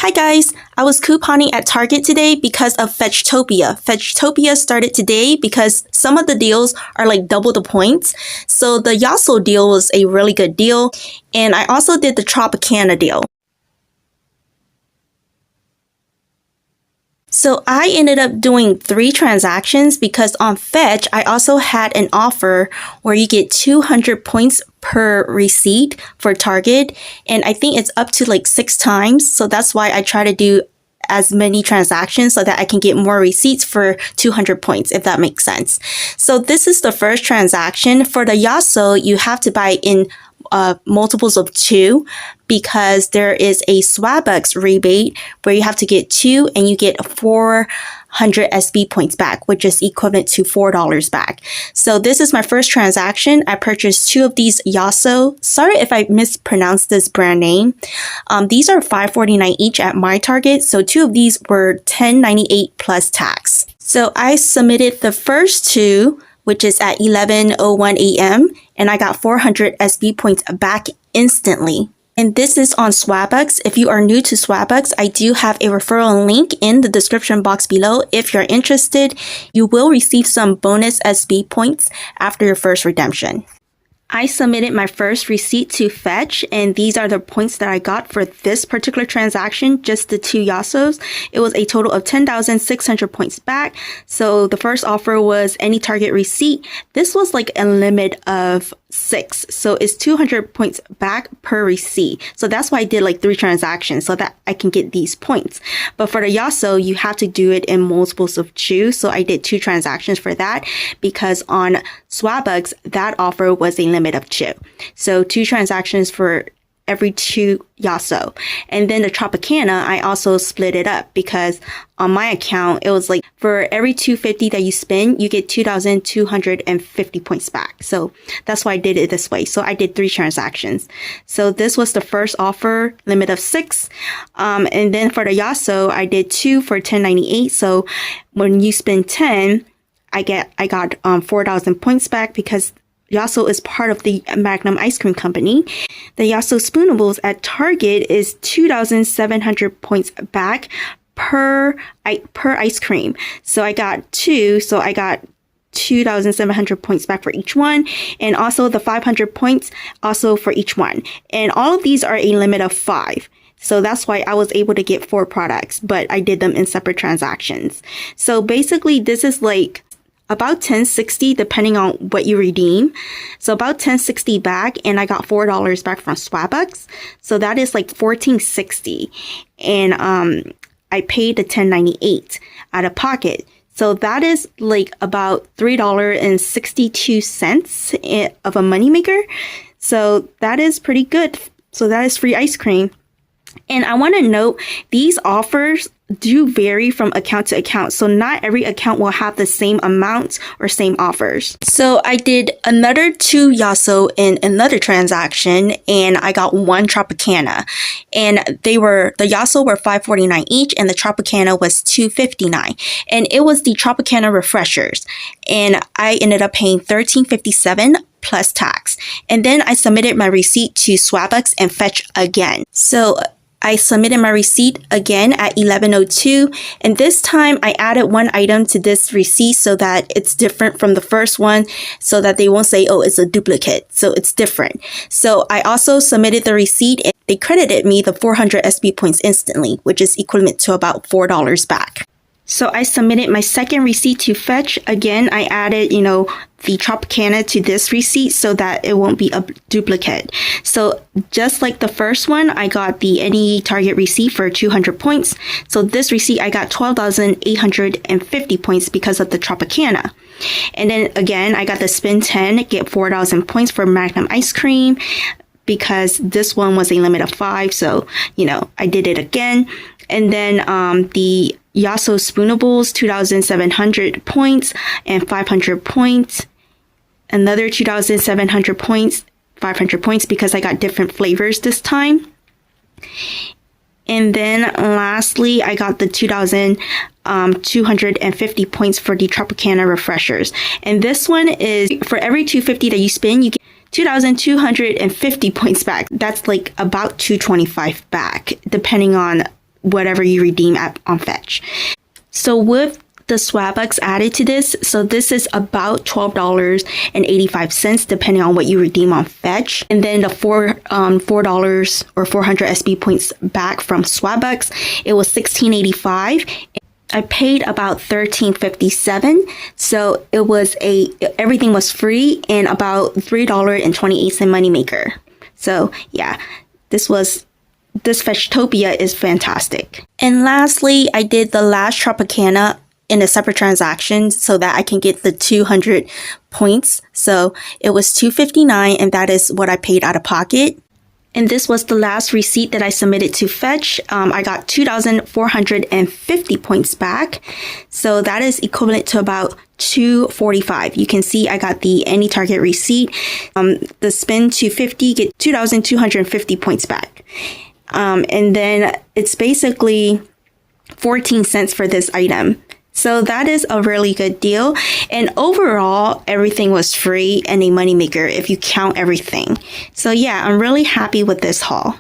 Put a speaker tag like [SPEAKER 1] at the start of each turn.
[SPEAKER 1] Hi guys, I was couponing at Target today because of Fetchtopia. Fetchtopia started today because some of the deals are like double the points. So the Yaso deal was a really good deal. And I also did the Tropicana deal. So I ended up doing 3 transactions because on Fetch, I also had an offer where you get 200 points per receipt for Target. And I think it's up to like 6 times. So that's why I try to do as many transactions so that I can get more receipts for 200 points, if that makes sense. So this is the first transaction. For the Yaso, you have to buy in multiples of 2 because there is a Swagbucks rebate where you have to get 2 and you get 400 SB points back, which is equivalent to $4 back. So this is my first transaction. I purchased 2 of these Yaso. Sorry if I mispronounced this brand name. These are $5.49 each at my Target. So 2 of these were $10.98 plus tax. So I submitted the first 2, which is at 11:01 a.m. and I got 400 SB points back instantly. And this is on Swagbucks. If you are new to Swagbucks, I do have a referral link in the description box below. If you're interested, you will receive some bonus SB points after your first redemption. I submitted my first receipt to Fetch, and these are the points that I got for this particular transaction, just the 2 Yasos. It was a total of 10,600 points back. So the first offer was any Target receipt. This was like a limit of 6. So it's 200 points back per receipt. So that's why I did like 3 transactions so that I can get these points. But for the Yaso, you have to do it in multiples of 2. So I did 2 transactions for that because on Swagbucks, that offer was a limit of 2. So 2 transactions for every 2 Yaso. And then the Tropicana, I also split it up because on my account, it was like for every 250 that you spend, you get 2,250 points back. So that's why I did it this way. So I did 3 transactions. So this was the first offer, limit of 6. And then for the Yaso, I did 2 for 10.98. So when you spend 10, I got 4,000 points back because Yaso is part of the Magnum ice cream company. The Yaso spoonables at Target is 2,700 points back per ice cream. So I got 2, so I got 2,700 points back for each one, and also the 500 points also for each one. And all of these are a limit of 5. So that's why I was able to get 4 products, but I did them in separate transactions. So basically this is like about 1060 depending on what you redeem. So about 1060 back, and I got $4 back from Swagbucks. So that is like 1460. And I paid the 10.98 out of pocket. So that is like about $3.62 of a moneymaker. So that is pretty good. So that is free ice cream. And I want to note these offers do vary from account to account. So not every account will have the same amount or same offers. So I did another 2 Yaso in another transaction, and I got 1 Tropicana. And the Yaso were $5.49 each, and the Tropicana was $2.59. And it was the Tropicana refreshers. And I ended up paying $13.57 plus tax. And then I submitted my receipt to Swagbucks and Fetch again. So I submitted my receipt again at 11:02, and this time I added 1 item to this receipt so that it's different from the first one, so that they won't say, oh, it's a duplicate. So it's different. So I also submitted the receipt, and they credited me the 400 SB points instantly, which is equivalent to about $4 back. So I submitted my second receipt to Fetch. Again, I added, the Tropicana to this receipt so that it won't be a duplicate. So just like the first one, I got the any Target receipt for 200 points. So this receipt, I got 12,850 points because of the Tropicana. And then again, I got the spin 10, get 4,000 points for Magnum ice cream, because this one was a limit of 5. So, I did it again. And then the Yaso spoonables, 2,700 points and 500 points. Another 2,700 points, 500 points because I got different flavors this time. And then lastly, I got the 2,250 points for the Tropicana refreshers. And this one is for every 250 that you spend, you get 2,250 points back. That's like about 225 back, depending on whatever you redeem on Fetch. So with the Swagbucks added to this, so this is about $12.85 depending on what you redeem on Fetch, and then the $4 or 400 SB points back from Swagbucks, it was $16.85. I paid about $13.57, so it was everything was free and about $3.28 moneymaker. So yeah, this Fetchtopia is fantastic. And lastly, I did the last Tropicana in a separate transaction so that I can get the 200 points. So it was $2.59, and that is what I paid out of pocket. And this was the last receipt that I submitted to Fetch. I got 2,450 points back. So that is equivalent to about $2.45. You can see I got the any target receipt. The spend 250, get 2,250 points back. And then it's basically 14 cents for this item. So that is a really good deal. And overall, everything was free and a moneymaker if you count everything. So yeah, I'm really happy with this haul.